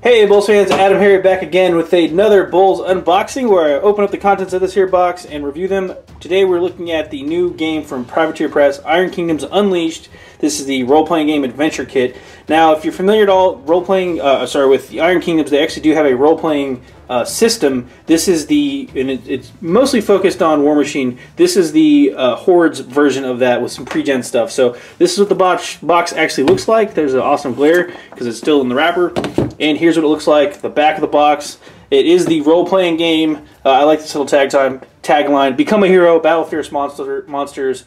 Hey BoLS fans, AdamHarry back again with another BoLS unboxing where I open up the contents of this here box and review them. Today we're looking at the new game from Privateer Press, Iron Kingdoms Unleashed. This is the role-playing game adventure kit. Now if you're familiar at all with the Iron Kingdoms, they actually do have a role-playing system. This is it's mostly focused on War Machine. This is the Hordes version of that with some pre-gen stuff. So this is what the box actually looks like. There's an awesome glare because it's still in the wrapper. And here's what it looks like, the back of the box. It is the role-playing game. I like this little tagline, become a hero, battle fierce monsters,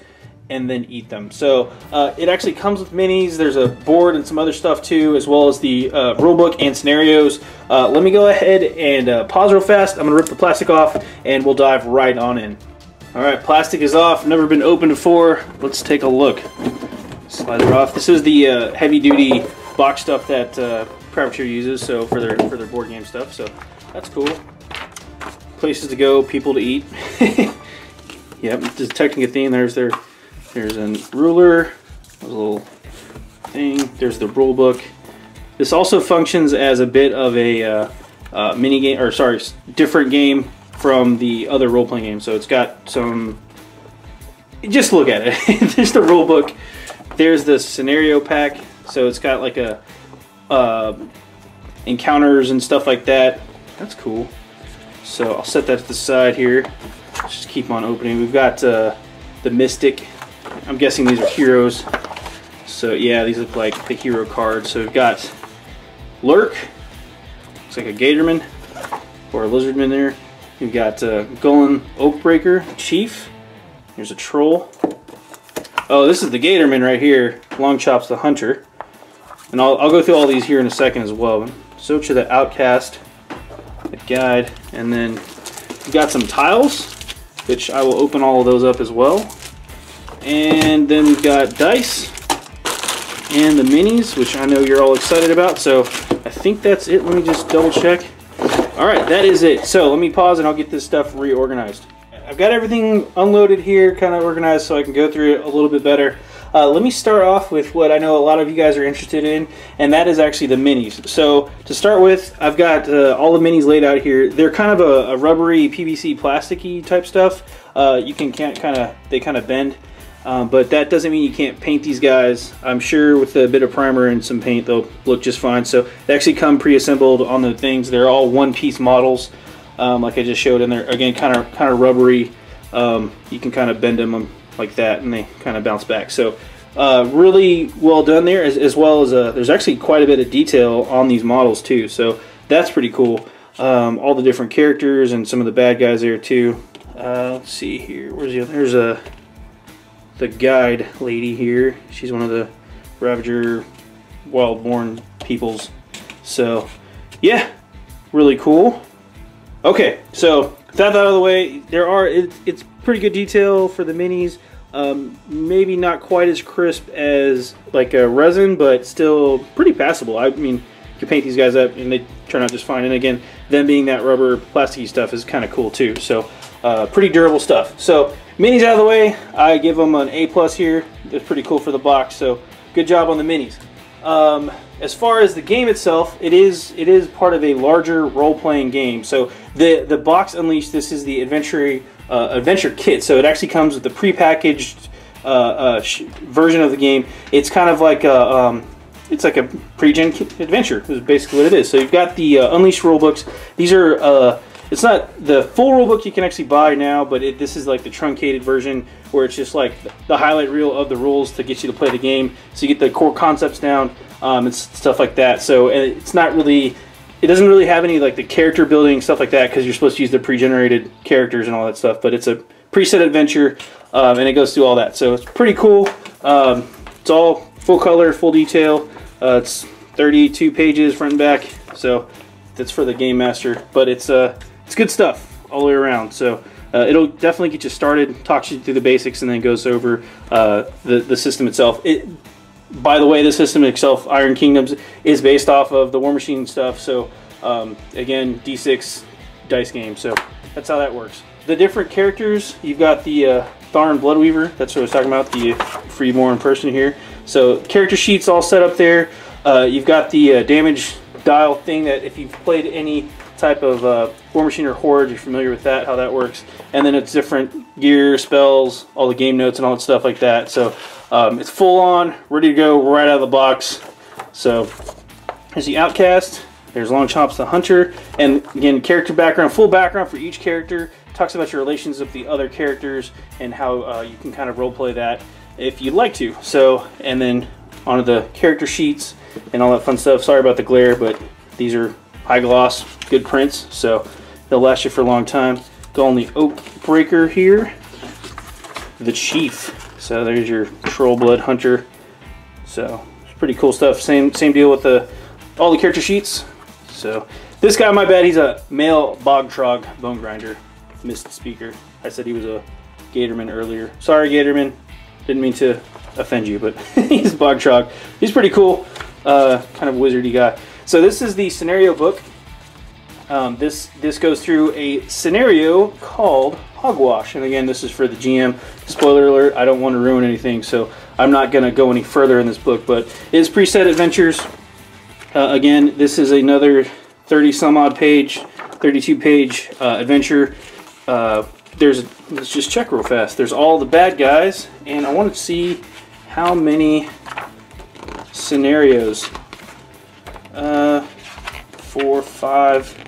and then eat them. So it actually comes with minis. There's a board and some other stuff too, as well as the rulebook and scenarios. Let me go ahead and pause real fast. I'm gonna rip the plastic off and we'll dive right on in. All right, plastic is off, never been opened before. Let's take a look. Slide it off. This is the heavy-duty box stuff that Privateer uses, so for their board game stuff. So that's cool. Places to go, people to eat. Yep, detecting a theme. There's a ruler, a little thing. There's the rule book. This also functions as a bit of a mini game, or sorry, different game from the other role-playing game. So it's got some. Just look at it. There's the rule book. There's the scenario pack. So it's got like a encounters and stuff like that. That's cool. So I'll set that to the side here. Just keep on opening. We've got the Mystic. I'm guessing these are heroes. So yeah, these look like the hero cards. So we've got Lurk. Looks like a Gatorman or a Lizardman there. We've got Gullin Oakbreaker, Chief. Here's a Troll. Oh, this is the Gatorman right here. Long Chops the Hunter. And I'll go through all these here in a second as well. Socha the Outcast, the Guide, and then we've got some tiles, which I will open all of those up as well. And then we've got dice and the minis, which I know you're all excited about. So I think that's it. Let me just double check. All right, that is it. So let me pause and I'll get this stuff reorganized. I've got everything unloaded here, kind of organized so I can go through it a little bit better. Let me start off with what I know a lot of you guys are interested in, and that is actually the minis. So to start with, I've got all the minis laid out here. They're kind of a rubbery PVC plasticky type stuff. You can they kind of bend, but that doesn't mean you can't paint these guys. I'm sure with a bit of primer and some paint they'll look just fine. So they actually come pre-assembled on the things. They're all one-piece models, like I just showed in there. Again, kind of rubbery. You can kind of bend them like that and they kind of bounce back. So really well done there, as well as there's actually quite a bit of detail on these models too, so that's pretty cool. All the different characters and some of the bad guys there too. Let's see here, where's the other? There's the Guide lady here. She's one of the Ravager Wildborn peoples. So yeah, really cool. Okay, so with that out of the way, it's pretty good detail for the minis. Maybe not quite as crisp as like a resin, but still pretty passable. I mean, you can paint these guys up and they turn out just fine. And again, them being that rubber plasticky stuff is kind of cool too. So pretty durable stuff. So minis out of the way, I give them an A+ here. It's pretty cool for the box. So good job on the minis. As far as the game itself, it is part of a larger role-playing game. So the box Unleashed, this is the adventure kit. So it actually comes with the pre-packaged version of the game. It's kind of like it's like a pre-gen adventure is basically what it is. So you've got the Unleashed rulebooks. These are it's not the full rulebook you can actually buy now, but this is like the truncated version where it's just like the highlight reel of the rules to get you to play the game. So you get the core concepts down and stuff like that. So it's not really, it doesn't really have any like the character building stuff like that because you're supposed to use the pre-generated characters and all that stuff. But it's a preset adventure and it goes through all that. So it's pretty cool. It's all full color, full detail. It's 32 pages front and back. So that's for the game master. But it's good stuff all the way around. So it'll definitely get you started, talks you through the basics, and then goes over the system itself. By the way, the system itself, Iron Kingdoms, is based off of the War Machine stuff. So again, D6 dice game. So that's how that works. The different characters, you've got the Tharn Bloodweaver. That's what I was talking about, the freeborn person here. So character sheets all set up there. You've got the damage dial thing that if you've played any type of War Machine or Horde, you're familiar with that, how that works. And then it's different gear, spells, all the game notes and all that stuff like that. So it's full on, ready to go right out of the box. So there's the Outcast, there's Longchomp's the Hunter, and again, character background, full background for each character. Talks about your relations with the other characters and how you can kind of roleplay that if you'd like to. So, and then onto the character sheets and all that fun stuff. Sorry about the glare, but these are high gloss, good prints, so they'll last you for a long time. Go on the Oak Breaker here, the Chief. So there's your Troll Blood Hunter. So it's pretty cool stuff. Same deal with all the character sheets. So this guy, my bad, he's a male Bogtrog Bone Grinder. Missed the speaker. I said he was a Gatorman earlier. Sorry, Gatorman. Didn't mean to offend you, but he's Bogtrog. He's pretty cool, kind of wizardy guy. So this is the scenario book. This goes through a scenario called Hogwash, and again, this is for the GM. Spoiler alert: I don't want to ruin anything, so I'm not going to go any further in this book. But it is preset adventures. Again, this is another 30-some-odd page, 32-page adventure. Let's just check real fast. There's all the bad guys, and I want to see how many scenarios. 4, 5.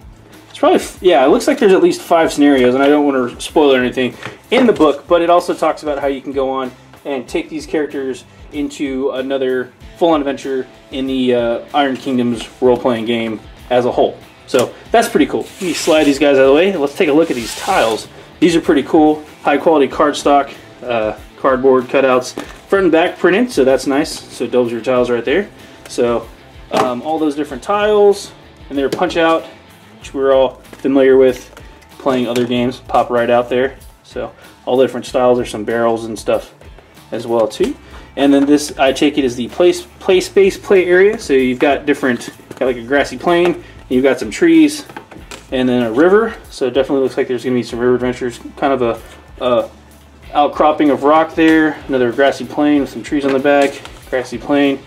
It's probably, yeah, it looks like there's at least 5 scenarios, and I don't want to spoil anything in the book, but it also talks about how you can go on and take these characters into another full-on adventure in the Iron Kingdoms role-playing game as a whole. So that's pretty cool. Let me slide these guys out of the way. Let's take a look at these tiles. These are pretty cool. High-quality cardstock, cardboard cutouts, front and back printed, so that's nice. So doubles your tiles right there. So all those different tiles, and they're punch-out, which we're all familiar with playing other games. Pop right out there. So all the different styles. There's some barrels and stuff as well too. And then this, I take it, is the play space play area. So you've got different, like a grassy plain, you've got some trees, and then a river. So it definitely looks like there's going to be some river adventures. Kind of a outcropping of rock there. Another grassy plain with some trees on the back. Grassy plain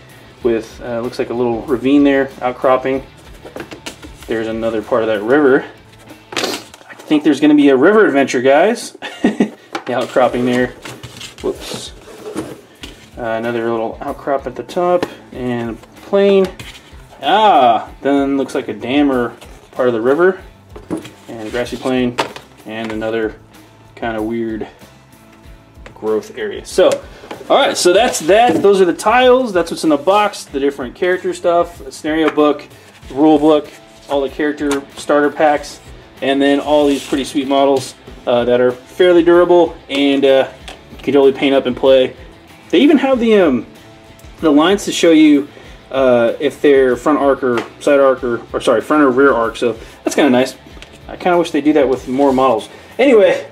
with looks like a little ravine there, outcropping. There's another part of that river. I think there's going to be a river adventure, guys. The outcropping there. Whoops. Another little outcrop at the top and plain. Then looks like a dam or part of the river, and grassy plain, and another kind of weird growth area. So, all right, so that's that. Those are the tiles. That's what's in the box. The different character stuff, a scenario book, rule book, all the character starter packs, and then all these pretty sweet models that are fairly durable and you can totally paint up and play. They even have the lines to show you if they're front arc or side arc or sorry, front or rear arc. So that's kind of nice. I kind of wish they do that with more models. Anyway,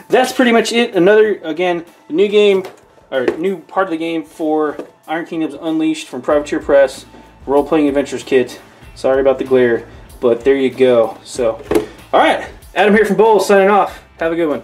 that's pretty much it. Another, again, new game, or new part of the game for Iron Kingdoms Unleashed from Privateer Press, Role-Playing Adventures Kit. Sorry about the glare, but there you go. So, all right, Adam here from BoLS signing off. Have a good one.